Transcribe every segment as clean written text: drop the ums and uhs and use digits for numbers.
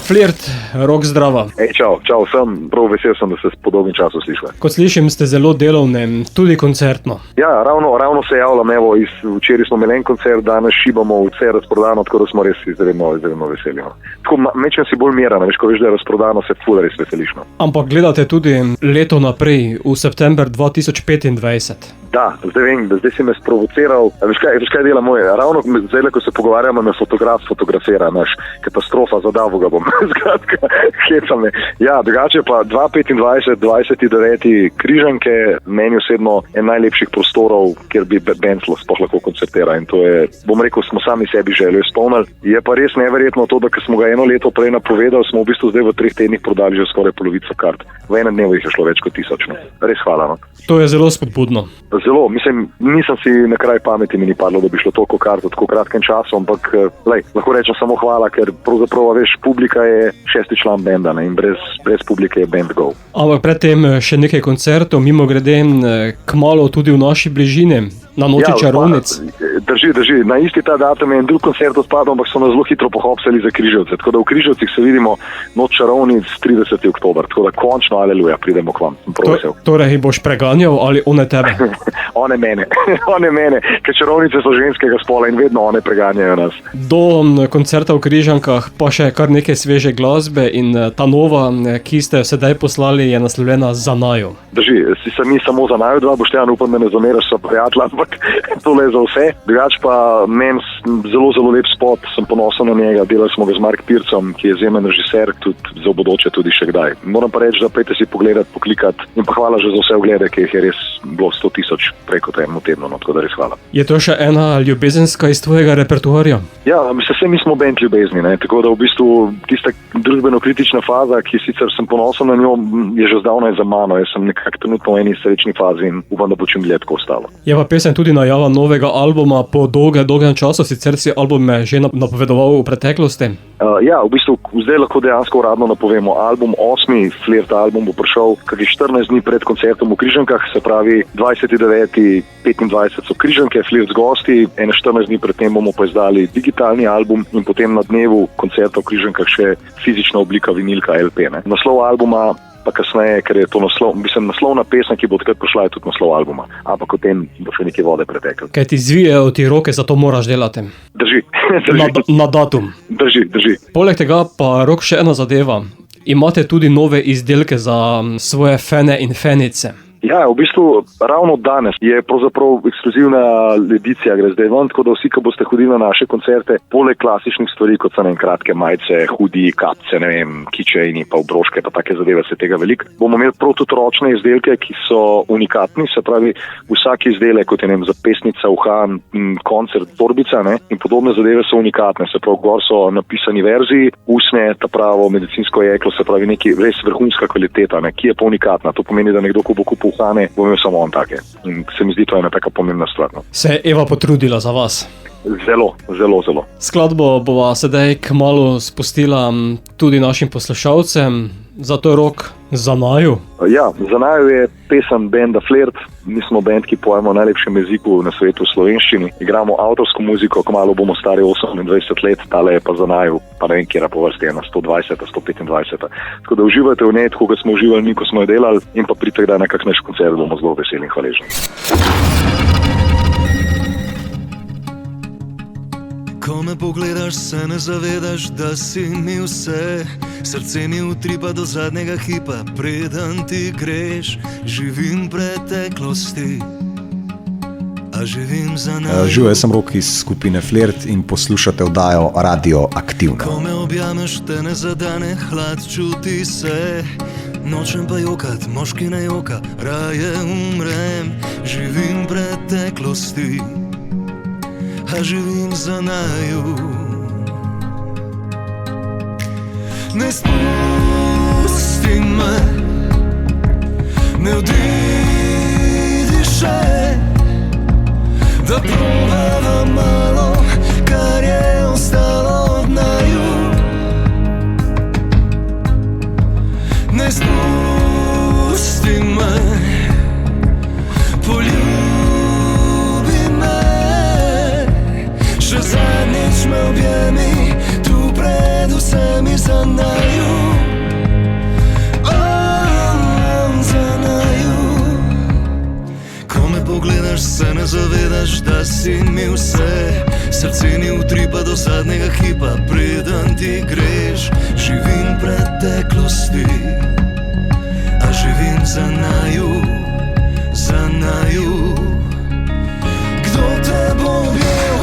Flirt, Rok zdrava. Čau, sem prav vesel, da se s podobnim časom slišali. Kot slišim, ste zelo delovni, tudi koncertno. Ja, ravno se javljam, včeraj smo imeli en koncert, danes šibamo vse razprodano, tako da smo res izredno veseli. Tako mečem si bolj miran, ko veš, da je razprodano, se ful res veseliš. Ampak gledate tudi leto naprej, v september 2025. Da, zdaj si me sprovociral. Veš kaj dela moj? Ravno zdaj, ko se pogovarjamo, me fotografira, katastrofa, zadavu ga bom. Skratka, heca me. Ja, drugače pa 2025, 29. Križanke, meni osebno en najlepših prostorov, kjer bi band sploh lahko koncertira. In to je, bom rekel, smo sami sebi željo izpolnili. Je pa res neverjetno to, da smo ga eno leto prej napovedali, smo v bistvu zdaj v 3 tednih prodali že skoraj polovico kart. V enem dnevu jih je šlo več kot 1000. Res hvala. No. To je zelo spodbudno. Zelo, nisem si na kraj pameti mi ni padlo, da bi šlo toliko kart v tako kratkem času, ampak lahko rečem samo hvala, ker pravzaprav, veš, publika je 6. član benda, ne, in brez publike je band go. Ampak predtem še nekaj koncertov, mimogrede, kmalu tudi v naši bližini, na Noči čarovnic. Drži, na isti ta datum je en drug koncert odpadel, ampak so nas zelo hitro pohopsali za Križevce, tako da v Križevcih se vidimo Noč čarovnic 30. oktober, tako da končno, aleluja, pridemo k vam. Torej boš preganjal ali one tebe? One mene, ker čarovnice so ženskega spola in vedno one preganjajo nas. Do koncerta v Križankah pa še kar nekaj sveže glasbe in ta nova, ki ste jo sedaj poslali, je naslovljena Za naju. Drži, ni samo za naju dva, Boštjan, upam, da ne zameraš, so prijatelja, ampak tole je za vse. Drugač pa meni zelo lep spot, sem ponosen na njega, delali smo ga z Mark Pircom, ki je izjemen režiser, tudi za bodoče tudi še kdaj. Moram pa reči, da pejte si pogledat, poklikat in pa hvala že za vse oglede, ki jih je res bilo 100,000 preko temu tednu, no, tako da res hvala. Je to še ena ljubezenska iz tvojega repertoarja? Ja, mi smo band ljubezni, ne? Tako da v bistvu tista družbeno-kritična faza, ki sicer sem ponosen na njo, je že zdavnaj za mano. Jaz sem nekako trenutno v eni srečni fazi in upam, da bo čim dlje tako ostalo. Je pa pesem tudi najava novega albuma po dolgem času, sicer si album že napovedoval v preteklosti? Ja, v bistvu zdaj lahko dejansko uradno napovemo. Album 8. Flirt album bo prišel kakih 14 dni pred koncertom v Križankah, se pravi 29. 25 so Križanke, Flirt z gosti, 14 dni pred tem bomo pa izdali digitalni album in potem na dnevu koncerta v Križankah še fizična oblika vinilka LP. Ne. Naslov albuma pa kasneje, ker je to naslovna pesem, ki bo takrat prišla, je tudi naslov albuma. Ampak o tem bo še nekaj vode preteklo. Kaj ti zvijejo ti roke, zato moraš delati? Drži. Na datum. Drži. Poleg tega pa, Rok, še ena zadeva. Imate tudi nove izdelke za svoje fene in fenice. Ja, v bistvu ravno danes je pravzaprav ekskluzivna edicija, gre zdaj ven, tako da vsi, ki boste hodili na naše koncerte, poleg klasičnih stvari, kot so kratke majice, hudi, kapce, keychaini, pa obrožke, pa take zadeve, se tega veliko. Bomo imeli prav tudi ročne izdelke, ki so unikatni, se pravi, vsak izdelek, kot je zapestnica, uhan, koncert, torbica, in podobne zadeve so unikatne, se pravi, gor so napisani verziji, usne, ta pravo medicinsko jeklo, se pravi, neki res vrhunska kvaliteta, ki je pa unikatna. To pomeni, da nekdo, ko bo kupil Hane, bom imel samo on take. In se mi zdi, to je ena taka pomembna stvar. No. Se je Eva potrudila za vas? Zelo. Skladbo bova sedaj kmalu spustila tudi našim poslušalcem, zato je Rok Za naju. Ja, Za naju je pesem benda Flirt. Mi smo band, ki pojemo v najlepšem jeziku na svetu, v slovenščini. Igramo avtorsko muziko, kmalu bomo stari 28 let, tale je pa Za naju, pa ne vem, kjera po vrsti, 120, 125. Tako da uživajte v njej, tako kot smo uživali mi, ko smo jo delali, in pa pridite kdaj na kak naš koncert, bomo zelo veseli in hvaležni. Ko me pogledaš, se ne zavedaš, da si mi vse. Srce mi utripa do zadnjega hipa, preden ti greš. Živim preteklosti, a živim za naju. Živijo, sem Rok iz skupine Flirt in poslušate oddajo Radio Aktivno. Ko me objameš, te ne zadane hlad, čuti se. Nočem pa jokat, moški ne joka, raje umrem. Živim preteklosti, a živim za naju. Ne spusti me, ne odidi še, da probava malo, kar je ostalo od naju. Ne spusti me, poljubi me, še zadnjič me objemi, tu pred vsemi za nami. mi vse, srce mi utripa do zadnjega hipa, preden ti greš. Živim preteklosti, a živim za naju, za naju. Kdo te bo objel,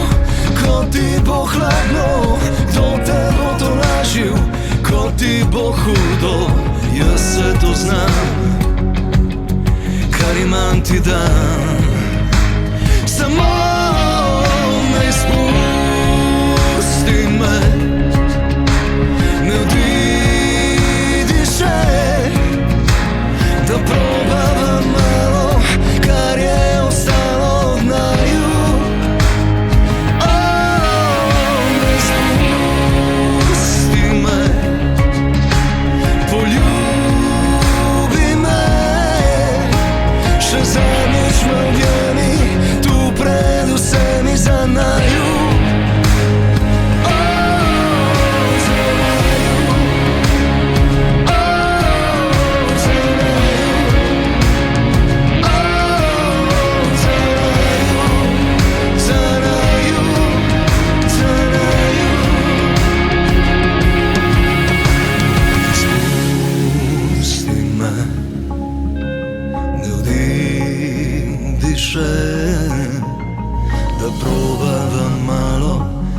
ko ti bo hladno? Kdo te bo tolažil, ko ti bo hudo? Jaz se to znam, kar imam ti dam. Samo ne spusti me, ne odidi še, da probavam malo, kar je ostalo od naju. Ne spusti me, poljubi me, še zadnjič me objemi, tu pred vsemi za naju. Da probavam malo,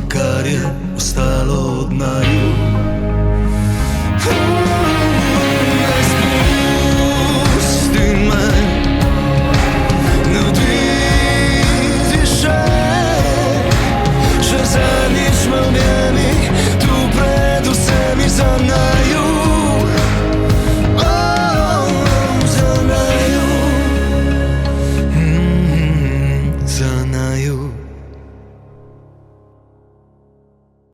kar je ostalo od naju. Ne spusti me, ne odidi še, še zadnjič me objemi, tu pred vsemi za naju. Za naju.